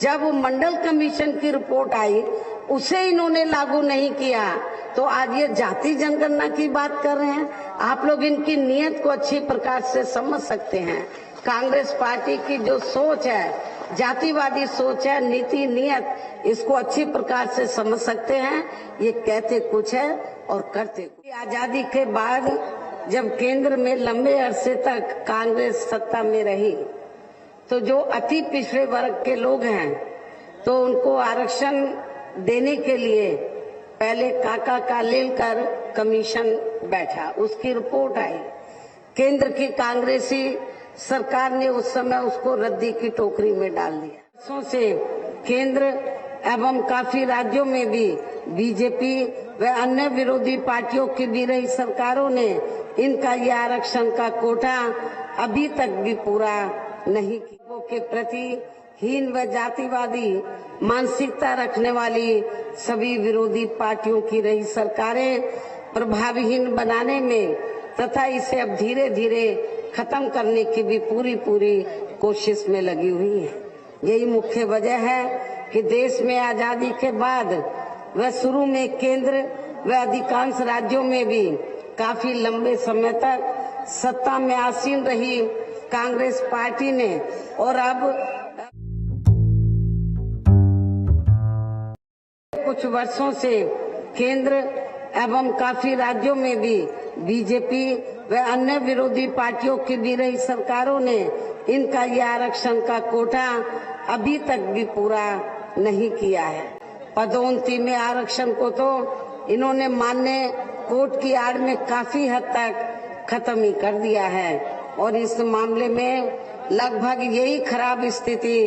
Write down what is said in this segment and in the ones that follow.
जब मंडल कमीशन की रिपोर्ट आई उसे इन्होंने लागू नहीं किया तो आज ये जाति जनगणना की बात कर रहे हैं। आप लोग इनकी नीयत को अच्छी प्रकार से समझ सकते हैं। कांग्रेस पार्टी की जो सोच है, जातिवादी सोच है, नीति नीयत, इसको अच्छी प्रकार से समझ सकते हैं। ये कहते कुछ है और करते कुछ। आजादी के बाद जब केंद्र में लंबे अरसे तक कांग्रेस सत्ता में रही तो जो अति पिछड़े वर्ग के लोग हैं तो उनको आरक्षण देने के लिए पहले काका का लेकर कमीशन बैठा, उसकी रिपोर्ट आई। केंद्र की कांग्रेसी सरकार ने उस समय उसको रद्दी की टोकरी में डाल दिया। वर्षों से केंद्र एवं काफी राज्यों में भी बीजेपी व अन्य विरोधी पार्टियों की भी रही सरकारों ने इनका यह आरक्षण का कोटा अभी तक भी पूरा नहीं किया। के प्रति हीन व जातिवादी मानसिकता रखने वाली सभी विरोधी पार्टियों की रही सरकारें प्रभावहीन बनाने में तथा इसे अब धीरे धीरे खत्म करने की भी पूरी कोशिश में लगी हुई है। यही मुख्य वजह है कि देश में आजादी के बाद व शुरू में केंद्र व अधिकांश राज्यों में भी काफी लंबे समय तक सत्ता में आसीन रही कांग्रेस पार्टी ने और अब कुछ वर्षों से केंद्र एवं काफी राज्यों में भी बीजेपी व अन्य विरोधी पार्टियों की भी रही सरकारों ने इनका यह आरक्षण का कोटा अभी तक भी पूरा नहीं किया है। पदोन्नति में आरक्षण को तो इन्होंने मान्य कोर्ट की आड़ में काफी हद तक खत्म ही कर दिया है और इस मामले में लगभग यही खराब स्थिति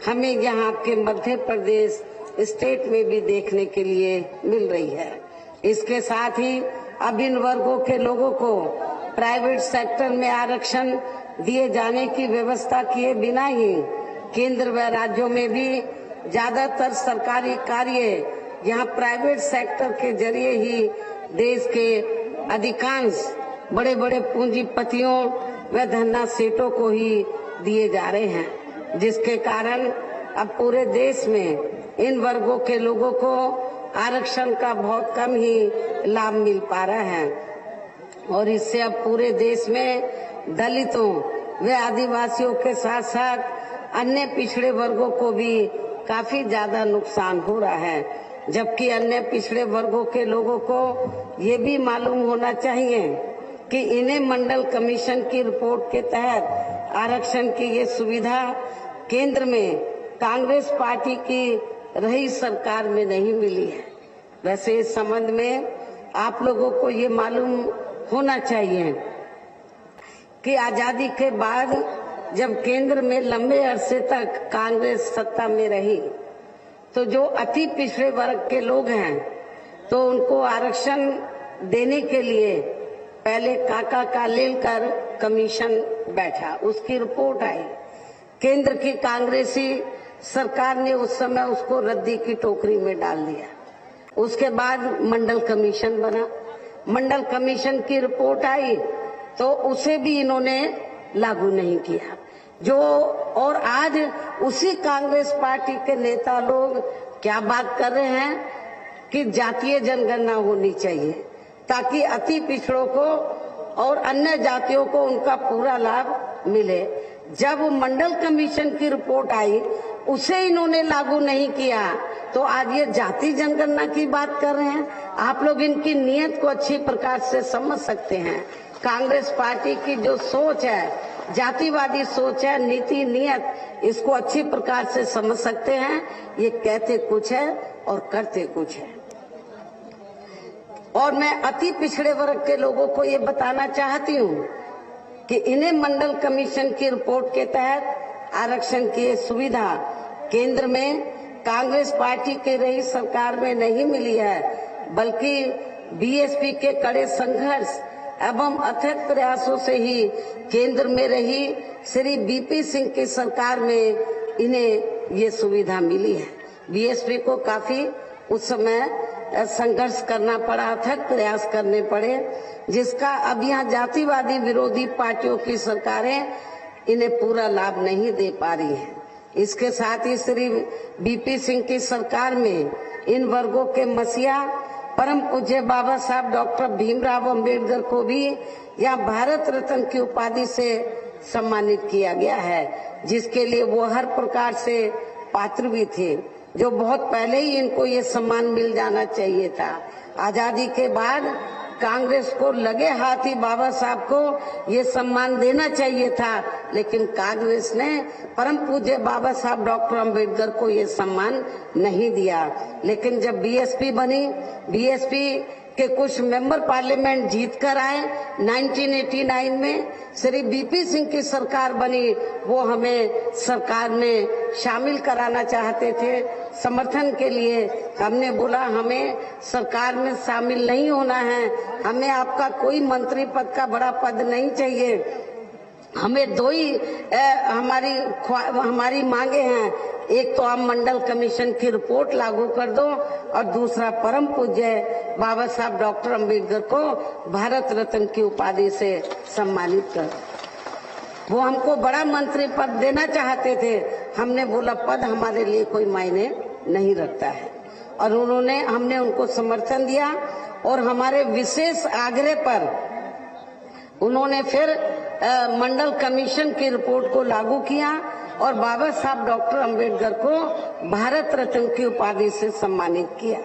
हमें यहाँ के मध्य प्रदेश स्टेट में भी देखने के लिए मिल रही है। इसके साथ ही अब इन वर्गों के लोगों को प्राइवेट सेक्टर में आरक्षण दिए जाने की व्यवस्था किए बिना ही केंद्र व राज्यों में भी ज्यादातर सरकारी कार्य यहाँ प्राइवेट सेक्टर के जरिए ही देश के अधिकांश बड़े बड़े पूंजीपतियों व धन्ना सेठों को ही दिए जा रहे हैं, जिसके कारण अब पूरे देश में इन वर्गों के लोगों को आरक्षण का बहुत कम ही लाभ मिल पा रहा है और इससे अब पूरे देश में दलितों व आदिवासियों के साथ साथ अन्य पिछड़े वर्गों को भी काफी ज्यादा नुकसान हो रहा है। जबकि अन्य पिछड़े वर्गों के लोगों को ये भी मालूम होना चाहिए कि इन्हें मंडल कमीशन की रिपोर्ट के तहत आरक्षण की ये सुविधा केंद्र में कांग्रेस पार्टी की रही सरकार में नहीं मिली है। वैसे इस संबंध में आप लोगों को ये मालूम होना चाहिए कि आजादी के बाद जब केंद्र में लंबे अरसे तक कांग्रेस सत्ता में रही तो जो अति पिछड़े वर्ग के लोग हैं तो उनको आरक्षण देने के लिए पहले काका का लेकर कमीशन बैठा, उसकी रिपोर्ट आई। केंद्र की कांग्रेसी सरकार ने उस समय उसको रद्दी की टोकरी में डाल दिया। उसके बाद मंडल कमीशन बना। मंडल कमीशन की रिपोर्ट आई तो उसे भी इन्होंने लागू नहीं किया। जो और आज उसी कांग्रेस पार्टी के नेता लोग क्या बात कर रहे हैं कि जातीय जनगणना होनी चाहिए ताकि अति पिछड़ों को और अन्य जातियों को उनका पूरा लाभ मिले। जब मंडल कमीशन की रिपोर्ट आई उसे इन्होंने लागू नहीं किया तो आज ये जाति जनगणना की बात कर रहे हैं। आप लोग इनकी नीयत को अच्छी प्रकार से समझ सकते हैं। कांग्रेस पार्टी की जो सोच है, जातिवादी सोच है, नीति नीयत, इसको अच्छी प्रकार से समझ सकते हैं। ये कहते कुछ है और करते कुछ है। और मैं अति पिछड़े वर्ग के लोगों को ये बताना चाहती हूँ कि इन्हें मंडल कमीशन की रिपोर्ट के तहत आरक्षण की सुविधा केंद्र में कांग्रेस पार्टी की रही सरकार में नहीं मिली है, बल्कि बीएसपी के कड़े संघर्ष एवं अथक प्रयासों से ही केंद्र में रही श्री बीपी सिंह की सरकार में इन्हें ये सुविधा मिली है। बीएसपी को काफी उस समय संघर्ष करना पड़ा, अथक प्रयास करने पड़े, जिसका अब यहाँ जातिवादी विरोधी पार्टियों की सरकारें इन्हें पूरा लाभ नहीं दे पा रही है। इसके साथ ही श्री बीपी सिंह की सरकार में इन वर्गों के मसीहा परम पूज्य बाबा साहब डॉक्टर भीमराव अंबेडकर को भी यह भारत रत्न की उपाधि से सम्मानित किया गया है, जिसके लिए वो हर प्रकार से पात्र भी थे, जो बहुत पहले ही इनको ये सम्मान मिल जाना चाहिए था। आजादी के बाद कांग्रेस को लगे हाथ ही बाबा साहब को ये सम्मान देना चाहिए था, लेकिन कांग्रेस ने परम पूज्य बाबा साहब डॉक्टर अंबेडकर को ये सम्मान नहीं दिया। लेकिन जब बीएसपी बनी, बीएसपी के कुछ मेंबर पार्लियामेंट जीत कर आए 1989 में, श्री बीपी सिंह की सरकार बनी, वो हमें सरकार में शामिल कराना चाहते थे। समर्थन के लिए हमने बोला हमें सरकार में शामिल नहीं होना है, हमें आपका कोई मंत्री पद का बड़ा पद नहीं चाहिए, हमें दो ही हमारी मांगे हैं, एक तो आप मंडल कमीशन की रिपोर्ट लागू कर दो और दूसरा परम पूज्य बाबा साहब डॉक्टर अंबेडकर को भारत रत्न की उपाधि से सम्मानित कर। वो हमको बड़ा मंत्री पद देना चाहते थे, हमने बोला पद हमारे लिए कोई मायने नहीं रखता है, और हमने उनको समर्थन दिया और हमारे विशेष आग्रह पर उन्होंने फिर मंडल कमीशन की रिपोर्ट को लागू किया और बाबा साहब डॉक्टर अंबेडकर को भारत रत्न की उपाधि से सम्मानित किया।